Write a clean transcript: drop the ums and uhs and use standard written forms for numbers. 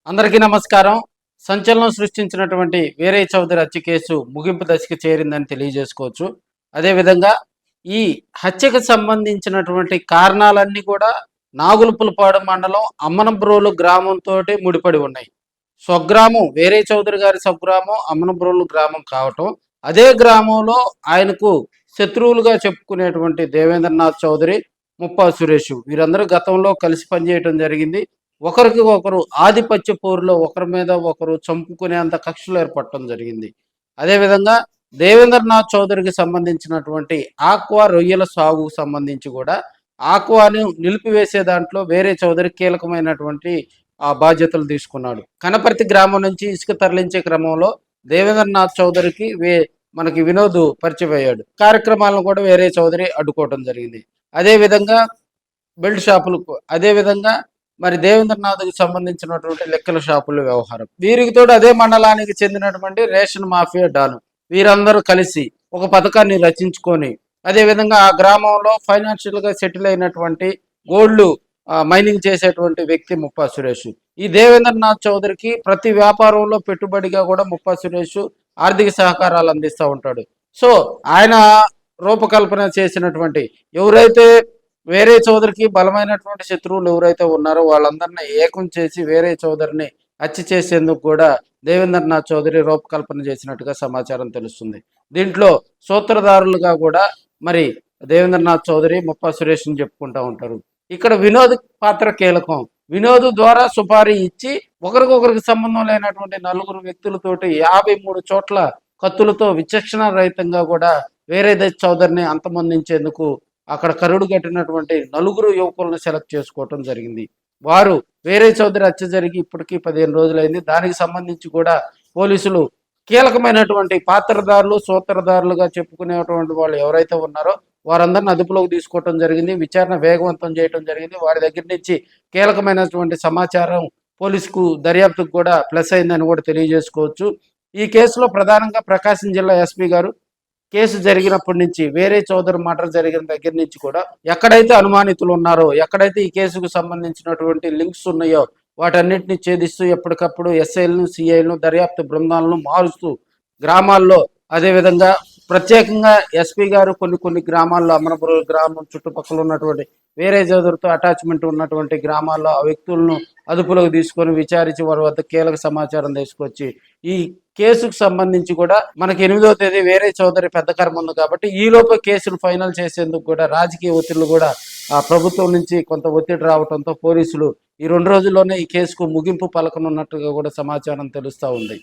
అందరికీ నమస్కారం. సంచలనం సృష్టించినటువంటి వీరయ్య చౌదరి హత్య కేసు ముగింపు దశకు చేరిందని తెలియజేసుకోవచ్చు. అదేవిధంగా ఈ హత్యకు సంబంధించినటువంటి కారణాలన్నీ కూడా నాగులుపులపాడు మండలం అమ్మనబ్రోలు గ్రామంతో ముడిపడి ఉన్నాయి. స్వగ్రామం వీరయ్య చౌదరి గారి స్వగ్రామం అమ్మనబ్రోలు గ్రామం కావటం, అదే గ్రామంలో ఆయనకు శత్రువులుగా చెప్పుకునేటువంటి దేవేంద్రనాథ్ చౌదరి, ముప్పా సురేష్ వీరందరూ గతంలో కలిసి పనిచేయటం జరిగింది. ఒకరికి ఒకరు ఆధిపత్య పోరులో ఒకరి మీద ఒకరు చంపుకునేంత కక్షలు ఏర్పడటం జరిగింది. అదేవిధంగా దేవేంద్రనాథ్ చౌదరికి సంబంధించినటువంటి ఆక్వా రొయ్యల సాగుకు సంబంధించి కూడా ఆక్వాను నిలిపివేసే దాంట్లో వేరే చౌదరి కీలకమైనటువంటి బాధ్యతలు తీసుకున్నాడు. కనపర్తి గ్రామం నుంచి ఇసుక తరలించే క్రమంలో దేవేంద్రనాథ్ చౌదరికి మనకి వినోద్ పరిచయం అయ్యాడు. కార్యక్రమాలను కూడా వేరే చౌదరి అడ్డుకోవడం జరిగింది. అదేవిధంగా బెల్ట్ షాపులకు, అదేవిధంగా మరి దేవేంద్రనాథ్కి సంబంధించినటువంటి లెక్కల షాపుల వ్యవహారం, వీరికి తోడు అదే మండలానికి చెందినటువంటి రేషన్ మాఫియా డాను వీరందరూ కలిసి ఒక పథకాన్ని రచించుకొని, అదేవిధంగా ఆ గ్రామంలో ఫైనాన్షియల్గా సెటిల్ అయినటువంటి గోల్డ్ మైనింగ్ చేసేటువంటి వ్యక్తి ముప్పా సురేష్. ఈ దేవేంద్రనాథ్ చౌదరికి ప్రతి వ్యాపారంలో పెట్టుబడిగా కూడా ముప్పా సురేష్ ఆర్థిక సహకారాలు అందిస్తూ ఉంటాడు. సో ఆయన రూపకల్పన చేసినటువంటి ఎవరైతే వేరే చౌదరికి బలమైనటువంటి శత్రువులు ఎవరైతే ఉన్నారో వాళ్ళందరినీ ఏకం చేసి వేరే చౌదరిని హత్య చేసేందుకు కూడా దేవేంద్రనాథ్ చౌదరి రూపకల్పన చేసినట్టుగా సమాచారం తెలుస్తుంది. దీంట్లో సూత్రధారులుగా కూడా మరి దేవేంద్రనాథ్ చౌదరి, ముప్పా సురేష్ని చెప్పుకుంటూ ఉంటారు. ఇక్కడ వినోద్ పాత్ర కీలకం. వినోద్ ద్వారా సుపారీ ఇచ్చి ఒకరికొకరికి సంబంధం లేనటువంటి నలుగురు వ్యక్తులతోటి 53 చోట్ల కత్తులతో విచక్షణ రహితంగా కూడా వేరే చౌదరిని అంతమొందించేందుకు అక్కడ కరుడు కట్టినటువంటి నలుగురు యువకులను సెలెక్ట్ చేసుకోవటం జరిగింది. వారు వేరే చౌదరి హత్య జరిగి ఇప్పటికీ 15 రోజులైంది. దానికి సంబంధించి కూడా పోలీసులు కీలకమైనటువంటి పాత్రదారులు, సూత్రధారులుగా చెప్పుకునేటువంటి వాళ్ళు ఎవరైతే ఉన్నారో వారందరిని అదుపులోకి తీసుకోవటం జరిగింది. విచారణ వేగవంతం చేయడం జరిగింది. వారి దగ్గర నుంచి కీలకమైనటువంటి సమాచారం పోలీసుకు దర్యాప్తుకు కూడా ప్లస్ అయిందని కూడా తెలియజేసుకోవచ్చు. ఈ కేసులో ప్రధానంగా ప్రకాశం జిల్లా ఎస్పీ గారు కేసు జరిగినప్పటి నుంచి, వేరే చౌదరి మర్డర్ జరిగిన దగ్గర నుంచి కూడా ఎక్కడైతే అనుమానితులు ఉన్నారో, ఎక్కడైతే ఈ కేసుకు సంబంధించినటువంటి లింక్స్ ఉన్నాయో వాటన్నిటిని ఛేదిస్తూ ఎప్పటికప్పుడు ఎస్ఐలను, సిఐలను, దర్యాప్తు బృందాలను మారుస్తూ గ్రామాల్లో, అదేవిధంగా ప్రత్యేకంగా ఎస్పీ గారు కొన్ని గ్రామాల్లో అమరపురం గ్రామం చుట్టుపక్కల ఉన్నటువంటి వేరే చౌదరితో అటాచ్మెంట్ ఉన్నటువంటి గ్రామాల్లో ఆ వ్యక్తులను అదుపులోకి తీసుకొని విచారించి వారి వద్ద కీలక సమాచారం తీసుకొచ్చి ఈ కేసుకు సంబంధించి కూడా మనకి 8వ తేదీ వేరే చౌదరి పెద్ద కర్మ ఉంది కాబట్టి ఈ లోపు కేసును ఫైనల్ చేసేందుకు కూడా రాజకీయ ఒత్తిళ్లు కూడా ఆ ప్రభుత్వం నుంచి కొంత ఒత్తిడి రావడంతో పోలీసులు ఈ 2 రోజుల్లోనే ఈ కేసుకు ముగింపు పలకనున్నట్టుగా కూడా సమాచారం తెలుస్తూ ఉంది.